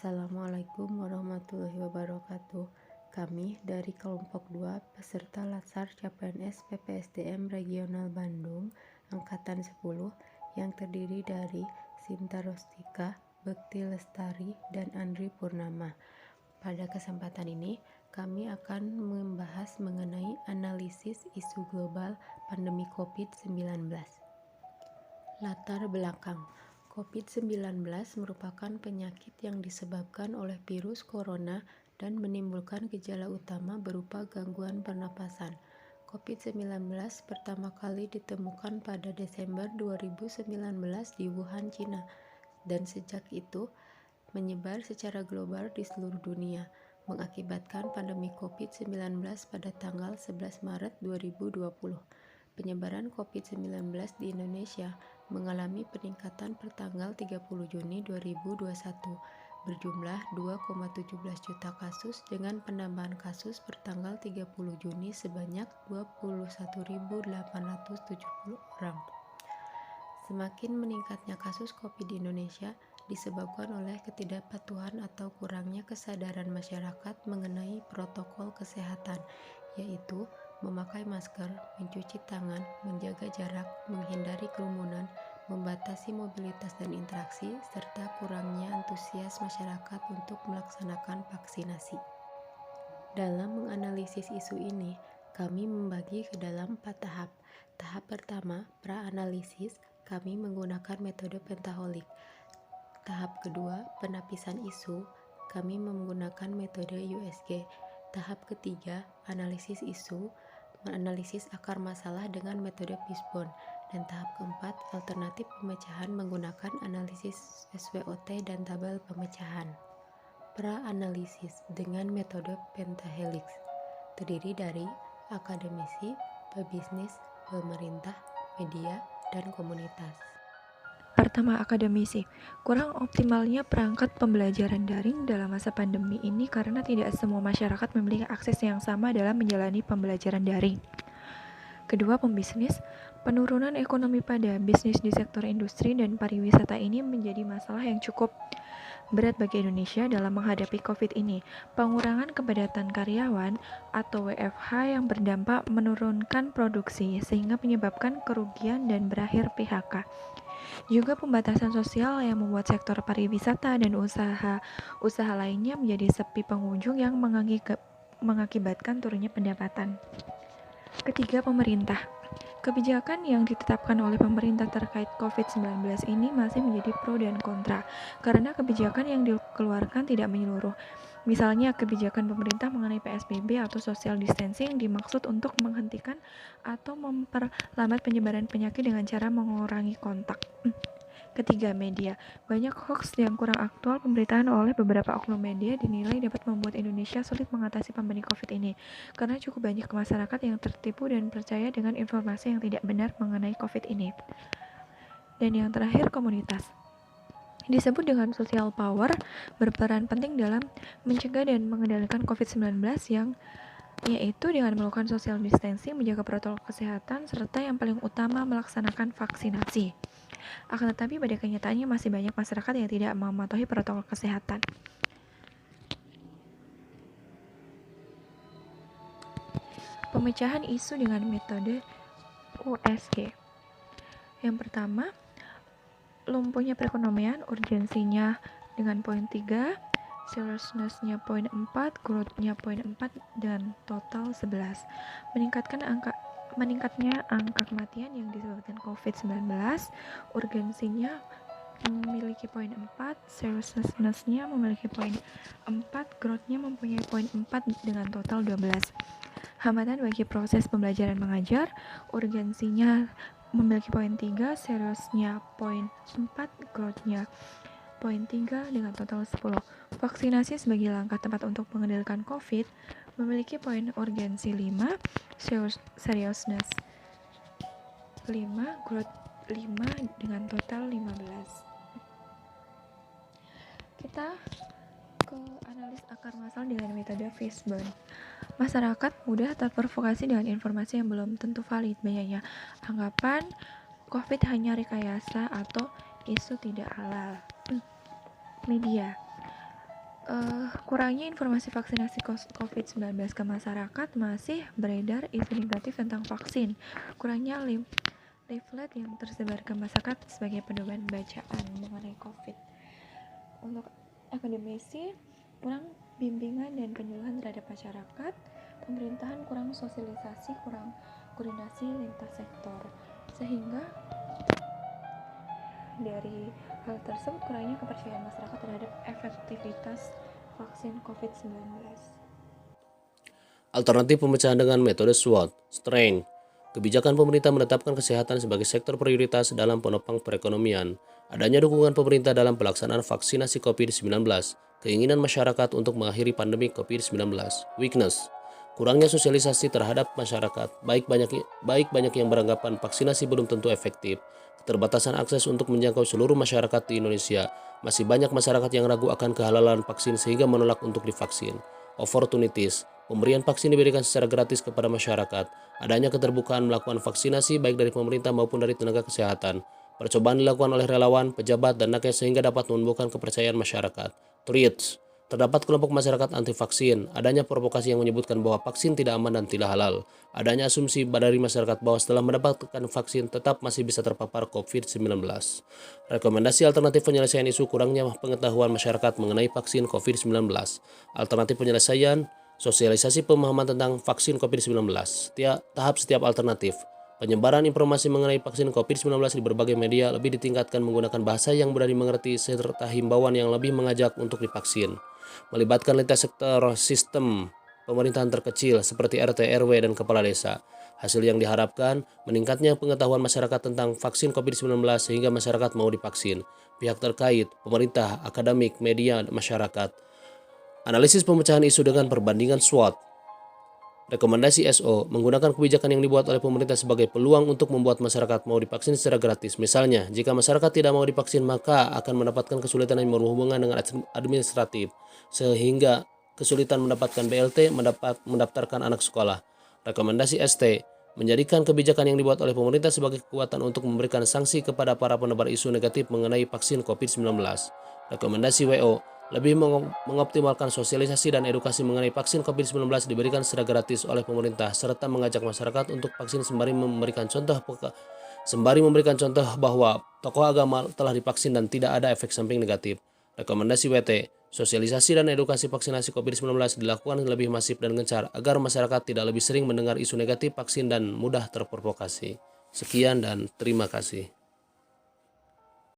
Assalamualaikum warahmatullahi wabarakatuh. Kami dari kelompok 2 peserta Latsar CPNS PPSDM Regional Bandung Angkatan 10 yang terdiri dari Sinta Rostika, Bekti Lestari, dan Andri Purnama. Pada kesempatan ini, kami akan membahas mengenai analisis isu global pandemi COVID-19. Latar belakang COVID-19 merupakan penyakit yang disebabkan oleh virus corona dan menimbulkan gejala utama berupa gangguan pernapasan. COVID-19 pertama kali ditemukan pada Desember 2019 di Wuhan, Cina, dan sejak itu menyebar secara global di seluruh dunia, mengakibatkan pandemi COVID-19 pada tanggal 11 Maret 2020. Penyebaran COVID-19 di Indonesia mengalami peningkatan per tanggal 30 Juni 2021 berjumlah 2,17 juta kasus dengan penambahan kasus per tanggal 30 Juni sebanyak 21.870 orang. Semakin meningkatnya kasus COVID di Indonesia disebabkan oleh ketidakpatuhan atau kurangnya kesadaran masyarakat mengenai protokol kesehatan, yaitu memakai masker, mencuci tangan, menjaga jarak, menghindari kerumunan, membatasi mobilitas dan interaksi, serta kurangnya antusias masyarakat untuk melaksanakan vaksinasi. Dalam menganalisis isu ini, kami membagi ke dalam 4 tahap. Tahap pertama, pra-analisis, kami menggunakan metode pentaholik. Tahap kedua, penapisan isu, kami menggunakan metode USG. Tahap ketiga, analisis isu, menganalisis akar masalah dengan metode Fishbone. Dan tahap keempat, alternatif pemecahan menggunakan analisis SWOT dan tabel pemecahan. Pra-analisis dengan metode pentahelix terdiri dari akademisi, pebisnis, pemerintah, media, dan komunitas. Pertama, akademisi. Kurang optimalnya perangkat pembelajaran daring dalam masa pandemi ini karena tidak semua masyarakat memiliki akses yang sama dalam menjalani pembelajaran daring. Kedua, pembisnis. Penurunan ekonomi pada bisnis di sektor industri dan pariwisata ini menjadi masalah yang cukup berat bagi Indonesia dalam menghadapi COVID ini. Pengurangan kepadatan karyawan atau WFH yang berdampak menurunkan produksi sehingga menyebabkan kerugian dan berakhir PHK. Juga pembatasan sosial yang membuat sektor pariwisata dan usaha lainnya menjadi sepi pengunjung yang mengakibatkan turunnya pendapatan. Ketiga, pemerintah. Kebijakan yang ditetapkan oleh pemerintah terkait COVID-19 ini masih menjadi pro dan kontra, karena kebijakan yang dikeluarkan tidak menyeluruh. Misalnya, kebijakan pemerintah mengenai PSBB atau social distancing dimaksud untuk menghentikan atau memperlambat penyebaran penyakit dengan cara mengurangi kontak. Ketiga, media. Banyak hoax yang kurang aktual pemberitaan oleh beberapa oknum media dinilai dapat membuat Indonesia sulit mengatasi pandemi COVID ini, karena cukup banyak masyarakat yang tertipu dan percaya dengan informasi yang tidak benar mengenai COVID ini. Dan yang terakhir, komunitas. Disebut dengan social power, berperan penting dalam mencegah dan mengendalikan COVID-19 yaitu dengan melakukan social distancing, menjaga protokol kesehatan, serta yang paling utama melaksanakan vaksinasi. Akan tetapi pada kenyataannya masih banyak masyarakat yang tidak mematuhi protokol kesehatan. Pemecahan isu dengan metode USG. Yang pertama, lumpuhnya perekonomian, urgensinya dengan poin 3, seriousness-nya poin 4, growth-nya poin 4, dan total 11. Meningkatnya angka kematian yang disebabkan COVID-19, urgensinya memiliki poin 4, seriousness-nya memiliki poin 4, growth-nya mempunyai poin 4 dengan total 12. Hambatan bagi proses pembelajaran mengajar, urgensinya memiliki poin 3, seriusnya poin 4, growth-nya poin 3 dengan total 10. Vaksinasi sebagai langkah tepat untuk mengendalikan COVID memiliki poin urgensi 5, seriousness 5, growth 5 dengan total 15. Kita ke analis akar masalah dengan metode Fishbone. Masyarakat mudah terprovokasi dengan informasi yang belum tentu valid. Banyaknya anggapan COVID hanya rekayasa atau isu tidak halal. Media. Kurangnya informasi vaksinasi COVID-19 ke masyarakat, masih beredar isu negatif tentang vaksin. Kurangnya leaflet yang tersebar ke masyarakat sebagai pedoman bacaan mengenai COVID. Untuk akademisi, kurang bimbingan dan penyuluhan terhadap masyarakat. Pemerintahan kurang sosialisasi, kurang koordinasi lintas sektor, sehingga dari hal tersebut kurangnya kepercayaan masyarakat terhadap efektivitas vaksin COVID-19. Alternatif pemecahan dengan metode SWOT, Strength. Kebijakan pemerintah menetapkan kesehatan sebagai sektor prioritas dalam penopang perekonomian. Adanya dukungan pemerintah dalam pelaksanaan vaksinasi COVID-19. Keinginan masyarakat untuk mengakhiri pandemi COVID-19. Weakness. Kurangnya sosialisasi terhadap masyarakat, baik banyak yang beranggapan vaksinasi belum tentu efektif. Keterbatasan akses untuk menjangkau seluruh masyarakat di Indonesia. Masih banyak masyarakat yang ragu akan kehalalan vaksin sehingga menolak untuk divaksin. Opportunities. Pemberian vaksin diberikan secara gratis kepada masyarakat. Adanya keterbukaan melakukan vaksinasi baik dari pemerintah maupun dari tenaga kesehatan. Percobaan dilakukan oleh relawan, pejabat, dan nakes sehingga dapat menumbuhkan kepercayaan masyarakat. Threats. Terdapat kelompok masyarakat anti vaksin. Adanya provokasi yang menyebutkan bahwa vaksin tidak aman dan tidak halal. Adanya asumsi dari masyarakat bahwa setelah mendapatkan vaksin tetap masih bisa terpapar COVID-19. Rekomendasi alternatif penyelesaian isu kurangnya pengetahuan masyarakat mengenai vaksin COVID-19. Alternatif penyelesaian, sosialisasi pemahaman tentang vaksin COVID-19. Tahap setiap alternatif. Penyebaran informasi mengenai vaksin COVID-19 di berbagai media lebih ditingkatkan menggunakan bahasa yang mudah dimengerti serta himbauan yang lebih mengajak untuk divaksin. Melibatkan lintas sektor sistem pemerintahan terkecil seperti RT, RW, dan kepala desa. Hasil yang diharapkan, meningkatnya pengetahuan masyarakat tentang vaksin COVID-19 sehingga masyarakat mau divaksin. Pihak terkait, pemerintah, akademik, media, masyarakat. Analisis pemecahan isu dengan perbandingan SWOT. Rekomendasi SO, menggunakan kebijakan yang dibuat oleh pemerintah sebagai peluang untuk membuat masyarakat mau divaksin secara gratis. Misalnya, jika masyarakat tidak mau divaksin maka akan mendapatkan kesulitan yang berhubungan dengan administratif, sehingga kesulitan mendapatkan BLT, mendaftarkan anak sekolah. Rekomendasi ST, menjadikan kebijakan yang dibuat oleh pemerintah sebagai kekuatan untuk memberikan sanksi kepada para penebar isu negatif mengenai vaksin COVID-19. Rekomendasi WO, lebih mengoptimalkan sosialisasi dan edukasi mengenai vaksin COVID-19 diberikan secara gratis oleh pemerintah serta mengajak masyarakat untuk vaksin sembari memberikan contoh bahwa tokoh agama telah divaksin dan tidak ada efek samping negatif. Rekomendasi WT, sosialisasi dan edukasi vaksinasi COVID-19 dilakukan lebih masif dan gencar agar masyarakat tidak lebih sering mendengar isu negatif vaksin dan mudah terprovokasi. Sekian dan terima kasih.